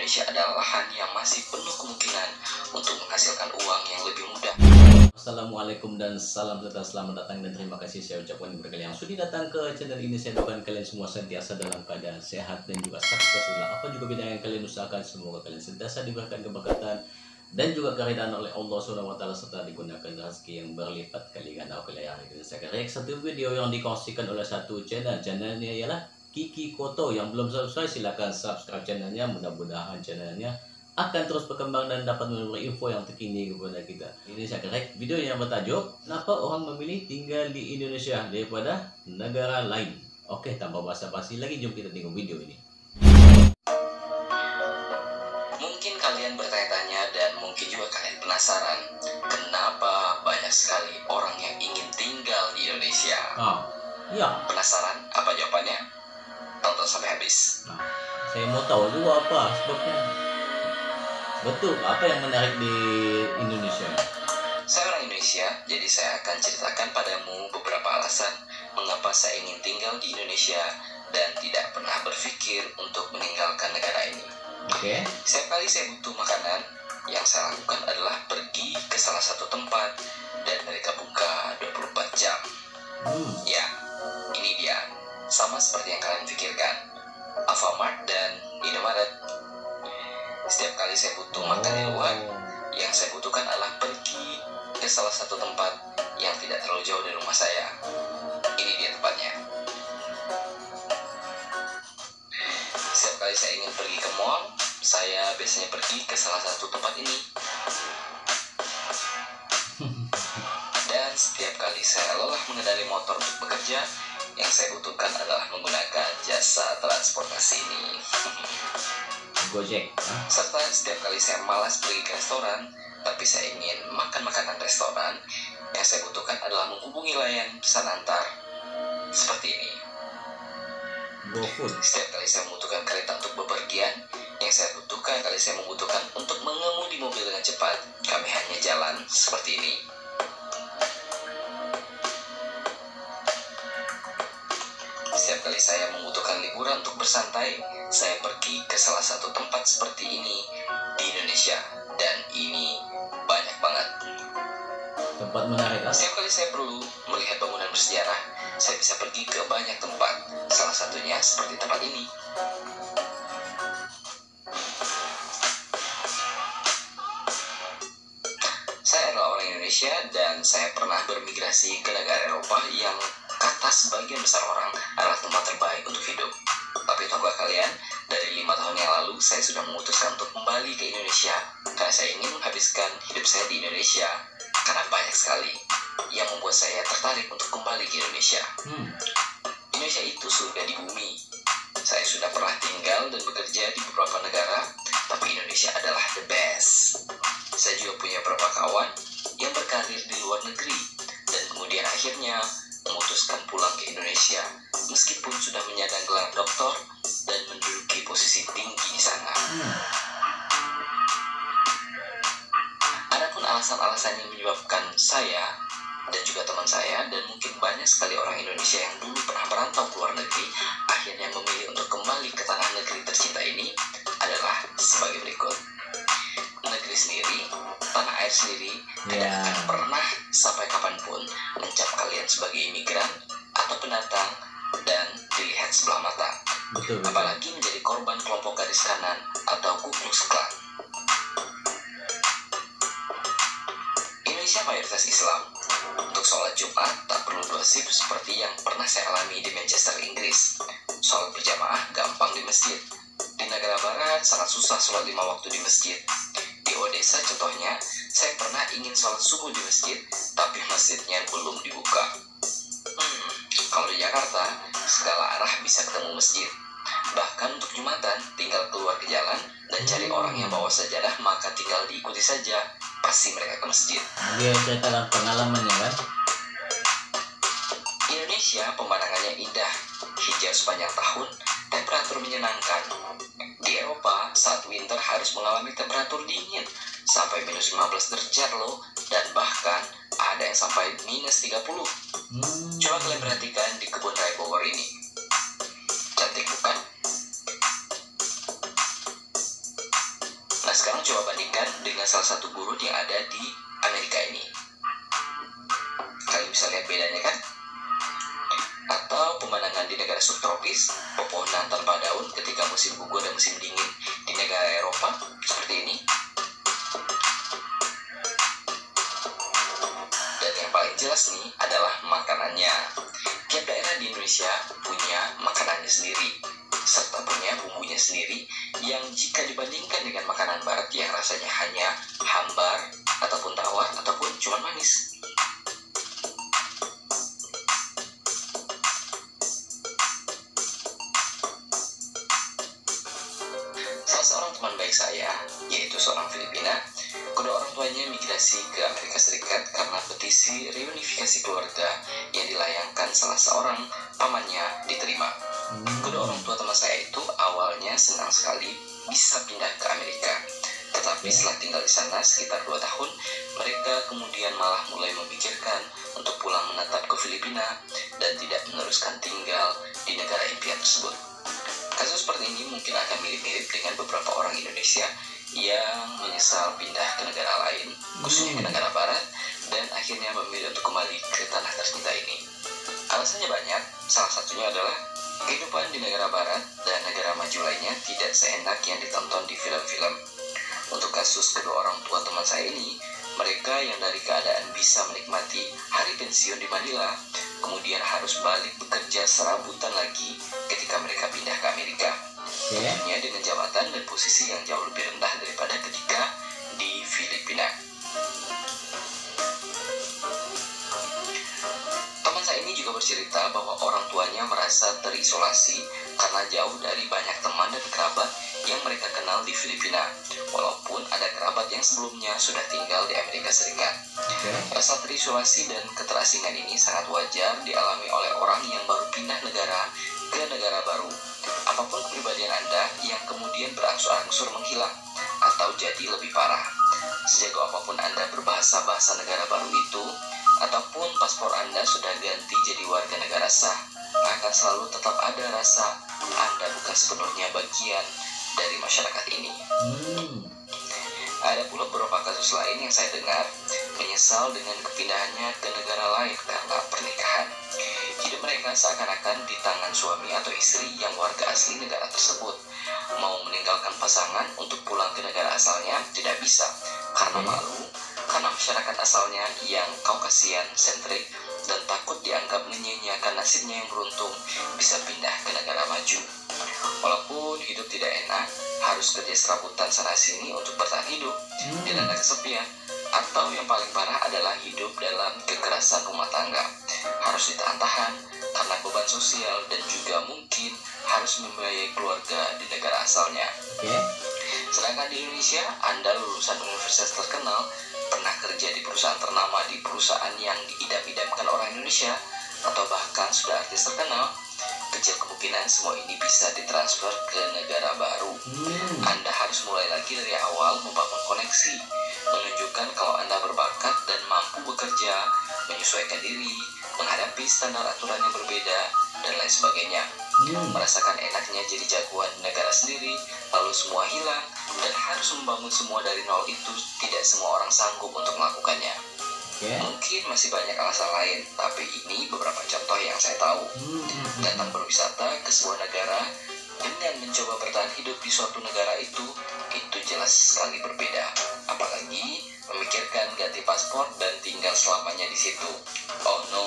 Indonesia adalah lahan yang masih penuh kemungkinan untuk menghasilkan uang yang lebih mudah. Assalamualaikum dan salam sejahtera, selamat datang dan terima kasih saya ucapkan kepada kalian yang sudah datang ke channel ini. Saya doakan kalian semua sentiasa dalam keadaan sehat dan juga sukses dalam apa juga bidang yang kalian usahakan. Semoga kalian sentiasa diberikan keberkatan dan juga keridhaan oleh Allah SWT, serta digunakan rezeki yang berlipat kali ganda. Oke lah, ini saya reaksi satu video yang dikongsikan oleh satu channelnya ialah Kiki Koto. Yang belum subscribe silahkan subscribe channelnya, mudah-mudahan channelnya akan terus berkembang dan dapat memberi info yang terkini kepada kita. Ini saya kerek video yang bertajuk kenapa orang memilih tinggal di Indonesia daripada negara lain. Oke, tanpa basa-basi lagi, jom kita tengok video ini. Mungkin kalian bertanya-tanya dan mungkin juga kalian penasaran, kenapa banyak sekali orang yang ingin tinggal di Indonesia? Ya. Penasaran? Apa jawabannya? Tonton sampai habis. Saya mau tahu juga apa sebabnya. Betul, apa yang menarik di Indonesia? Saya orang Indonesia, jadi saya akan ceritakan padamu beberapa alasan mengapa saya ingin tinggal di Indonesia dan tidak pernah berpikir untuk meninggalkan negara ini. Oke. Setiap kali saya butuh makanan, yang saya lakukan adalah pergi ke salah satu tempat dan mereka buka 24 jam. Ya, ini dia. Sama seperti yang kalian pikirkan, Alfamart dan Indomaret. Setiap kali saya butuh makan di luar, yang saya butuhkan adalah pergi ke salah satu tempat yang tidak terlalu jauh dari rumah saya. Ini dia tempatnya. Setiap kali saya ingin pergi ke mall, saya biasanya pergi ke salah satu tempat ini. Dan setiap kali saya lelah mengendarai motor untuk bekerja, yang saya butuhkan adalah menggunakan jasa transportasi ini. Gojek. Serta setiap kali saya malas pergi ke restoran, tapi saya ingin makan makanan restoran, yang saya butuhkan adalah menghubungi layanan pesan antar seperti ini. GoFood. Setiap kali saya membutuhkan kereta untuk bepergian, yang saya butuhkan kali saya membutuhkan untuk mengemudi mobil dengan cepat, kami hanya jalan seperti ini. Setiap kali saya membutuhkan liburan untuk bersantai, saya pergi ke salah satu tempat seperti ini di Indonesia, dan ini banyak banget. Tempat menarik. Setiap kali saya perlu melihat bangunan bersejarah, saya bisa pergi ke banyak tempat, salah satunya seperti tempat ini. Saya adalah orang Indonesia dan saya pernah bermigrasi ke negara Eropa yang kata sebagian besar orang adalah tempat terbaik untuk hidup. Tapi tahukah kalian, dari 5 tahun yang lalu saya sudah memutuskan untuk kembali ke Indonesia karena saya ingin menghabiskan hidup saya di Indonesia karena banyak sekali yang membuat saya tertarik untuk kembali ke Indonesia. Indonesia itu surga di bumi. Saya sudah pernah tinggal dan bekerja di beberapa negara, tapi Indonesia adalah the best. Saya juga punya beberapa kawan yang berkarir di luar negeri dan kemudian akhirnya memutuskan pulang ke Indonesia meskipun sudah menyandang gelar doktor dan menduduki posisi tinggi di sana. Adapun alasan-alasan yang menyebabkan saya dan juga teman saya dan mungkin banyak sekali orang Indonesia yang dulu pernah merantau ke luar negeri akhirnya memilih untuk kembali ke tanah negeri tercinta ini adalah sebagai berikut. Negeri sendiri, tanah air sendiri tidak akan pernah sampai kapanpun mencap kalian sebagai imigran atau pendatang dan dilihat sebelah mata. Betul. Apalagi menjadi korban kelompok garis kanan atau Ku Klux Klan. Indonesia mayoritas Islam. Untuk sholat Jumat tak perlu 2 shift seperti yang pernah saya alami di Manchester, Inggris. Sholat berjamaah gampang di masjid. Di negara barat sangat susah sholat 5 waktu di masjid. Di Odessa contohnya, saya pernah ingin sholat subuh di masjid, tapi masjidnya belum dibuka. Kalau di Jakarta, segala arah bisa ketemu masjid. Bahkan untuk Jumatan, tinggal keluar ke jalan dan cari orang yang bawa sajadah, maka tinggal diikuti saja, pasti mereka ke masjid. Dia ceritakan pengalamannya kan? Indonesia pemandangannya indah, hijau sepanjang tahun, temperatur menyenangkan. Di Eropa, saat winter harus mengalami temperatur dingin, sampai minus 15 derajat loh, dan bahkan ada yang sampai minus 30. Coba kalian perhatikan di kebun raya Bogor ini. Cantik bukan? sekarang coba bandingkan dengan salah satu gurun yang ada di Amerika ini. Kalian bisa lihat bedanya kan? Atau pemandangan di negara subtropis, pepohonan tanpa daun ketika musim gugur dan musim dingin di negara Eropa seperti ini. Dan yang paling jelas nih adalah makanannya. Tiap daerah di Indonesia punya makanannya sendiri, serta punya bumbunya sendiri yang jika dibandingkan dengan makanan barat yang rasanya hanya hambar, ataupun tawar, ataupun cuma manis. Salah seorang teman baik saya, yaitu seorang Filipina, kedua orang tuanya migrasi ke Amerika Serikat karena petisi reunifikasi keluarga yang dilayangkan salah seorang pamannya diterima. Kedua orang tua teman saya itu awalnya senang sekali bisa pindah ke Amerika. Tetapi setelah tinggal di sana sekitar 2 tahun, mereka kemudian malah mulai memikirkan untuk pulang menetap ke Filipina dan tidak meneruskan tinggal di negara impian tersebut. Kasus seperti ini mungkin akan mirip-mirip dengan beberapa orang Indonesia yang menyesal pindah ke negara lain, khususnya ke negara barat, dan akhirnya memilih untuk kembali ke tanah tercinta ini. Alasannya banyak, salah satunya adalah kehidupan di negara barat dan negara maju lainnya tidak seenak yang ditonton di film-film. Untuk kasus kedua orang tua teman saya ini, mereka yang dari keadaan bisa menikmati hari pensiun di Manila, kemudian harus balik bekerja serabutan lagi ketika mereka pindah ke Amerika. Tentunya dengan jabatan dan posisi yang jauh lebih rendah daripada ketika di Filipina. Teman saya ini juga bercerita bahwa orang tuanya merasa terisolasi karena jauh dari banyak teman dan kerabat yang mereka kenal di Filipina, walaupun ada kerabat yang sebelumnya sudah tinggal di Amerika Serikat. Rasa terisolasi dan keterasingan ini sangat wajar dialami oleh orang yang baru pindah negara ke negara baru. Apapun kepribadian Anda yang kemudian berangsur-angsur menghilang atau jadi lebih parah. Sejago apapun Anda berbahasa-bahasa negara baru itu, ataupun paspor Anda sudah ganti jadi warga negara sah, akan selalu tetap ada rasa Anda bukan sepenuhnya bagian dari masyarakat ini. Ada pula beberapa kasus lain yang saya dengar menyesal dengan kepindahannya ke negara lain karena pernikahan. Hidup mereka seakan-akan di tangan suami atau istri yang warga asli negara tersebut. Mau meninggalkan pasangan untuk pulang ke negara asalnya tidak bisa karena malu, karena masyarakat asalnya yang Kaukasian sentrik dan takut dianggap menyanyiakan nasibnya yang beruntung bisa pindah ke negara maju. Walaupun hidup tidak enak, harus kerja serabutan sana-sini untuk bertahan hidup, dilanda kesepian, atau yang paling parah adalah hidup dalam kekerasan rumah tangga. Harus ditahan-tahan karena beban sosial dan juga mungkin harus membiayai keluarga di negara asalnya. Sedangkan di Indonesia, Anda lulusan universitas terkenal, pernah kerja di perusahaan ternama di perusahaan yang diidam-idamkan orang Indonesia, atau bahkan sudah artis terkenal, kecil kemungkinan semua ini bisa ditransfer ke negara baru. Anda harus mulai lagi dari awal membangun koneksi, menunjukkan kalau Anda berbakat dan mampu bekerja, menyesuaikan diri, menghadapi standar aturan yang berbeda, dan lain sebagainya. Merasakan enaknya jadi jagoan negara sendiri, lalu semua hilang, dan harus membangun semua dari nol itu tidak semua orang sanggup untuk melakukannya. Mungkin masih banyak alasan lain, tapi ini beberapa contoh yang saya tahu. Datang berwisata ke sebuah negara dengan mencoba bertahan hidup di suatu negara itu jelas sekali berbeda. Apalagi memikirkan ganti paspor dan tinggal selamanya di situ. Oh no.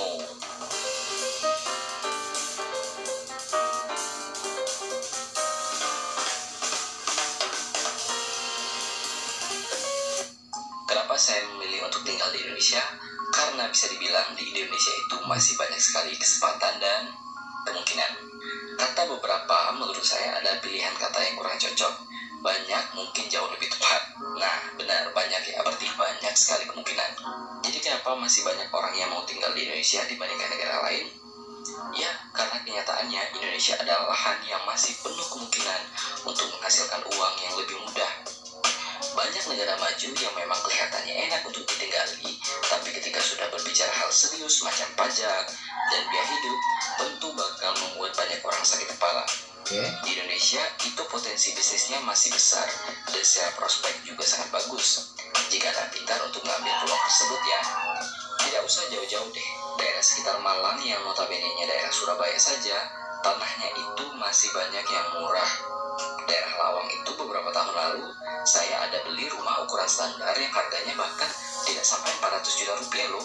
Kenapa saya memilih untuk tinggal di Indonesia? Karena bisa dibilang di Indonesia itu masih banyak sekali kesempatan dan kemungkinan. Kata beberapa menurut saya ada pilihan kata yang kurang cocok. Banyak mungkin jauh lebih tepat. Nah, benar, banyak ya, berarti banyak sekali kemungkinan. Jadi kenapa masih banyak orang yang mau tinggal di Indonesia dibandingkan negara lain? Ya, karena kenyataannya Indonesia adalah lahan yang masih penuh kemungkinan untuk menghasilkan uang yang lebih mudah. Banyak negara maju yang memang kelihatannya enak untuk ditinggali, tapi ketika sudah berbicara hal serius macam pajak dan biaya hidup, tentu bakal membuat banyak orang sakit kepala. Oke. Di Indonesia itu potensi bisnisnya masih besar dan secara prospek juga sangat bagus jika Anda pintar untuk mengambil peluang tersebut ya. Tidak usah jauh-jauh deh, daerah sekitar Malang yang notabene-nya daerah Surabaya saja, tanahnya itu masih banyak yang murah. Daerah Lawang itu beberapa tahun lalu, saya ada beli rumah ukuran standar yang harganya bahkan tidak sampai 400 juta rupiah loh.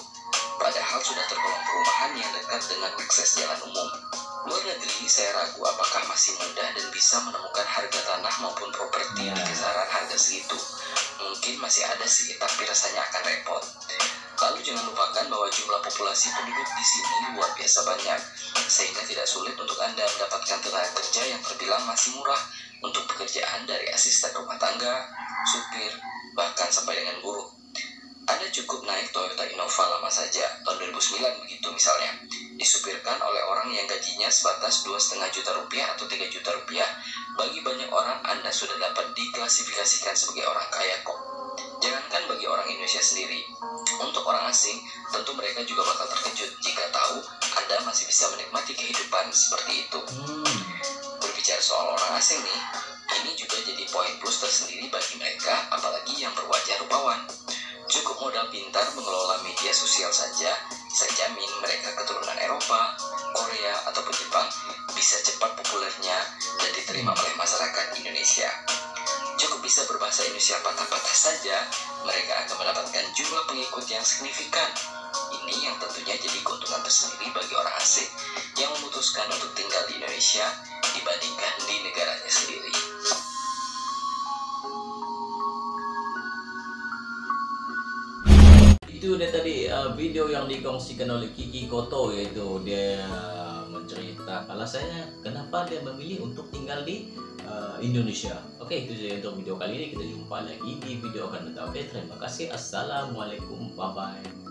Padahal sudah tergolong perumahan yang dekat dengan akses jalan umum. Luar negeri, saya ragu apakah masih mudah dan bisa menemukan harga tanah maupun properti di kisaran harga segitu. Mungkin masih ada sih, tapi rasanya akan repot. Lalu jangan lupakan bahwa jumlah populasi penduduk di sini luar biasa banyak, sehingga tidak sulit untuk Anda mendapatkan tenaga kerja yang terbilang masih murah untuk pekerjaan dari asisten rumah tangga, supir, bahkan sampai dengan guru. Anda cukup naik Toyota Innova lama saja, tahun 2009 begitu misalnya, disupirkan oleh orang yang gajinya sebatas 2,5 juta rupiah atau 3 juta rupiah. Bagi banyak orang, Anda sudah dapat diklasifikasikan sebagai orang kaya kok. Jangankan bagi orang Indonesia sendiri, untuk orang asing, tentu mereka juga bakal terkejut jika tahu Anda masih bisa menikmati kehidupan seperti itu. Berbicara soal orang asing nih, ini juga jadi poin plus tersendiri bagi mereka, apalagi yang berwajah rupawan. Cukup modal pintar mengelola media sosial saja, saya jamin mereka keturunan Eropa, Korea, ataupun Jepang bisa cepat populernya dan diterima oleh masyarakat Indonesia. Cukup bisa berbahasa Indonesia patah-patah saja, mereka akan mendapatkan jumlah pengikut yang signifikan. Ini yang tentunya jadi keuntungan tersendiri bagi orang asing yang memutuskan untuk tinggal di Indonesia dibandingkan di negaranya sendiri. Itu dia tadi video yang dikongsikan oleh Kiki Koto, yaitu dia menceritakan alasannya kenapa dia memilih untuk tinggal di Indonesia. Oke, itu saja untuk video kali ini. Kita jumpa lagi di video akan datang. Oke, terima kasih. Assalamualaikum, bye bye.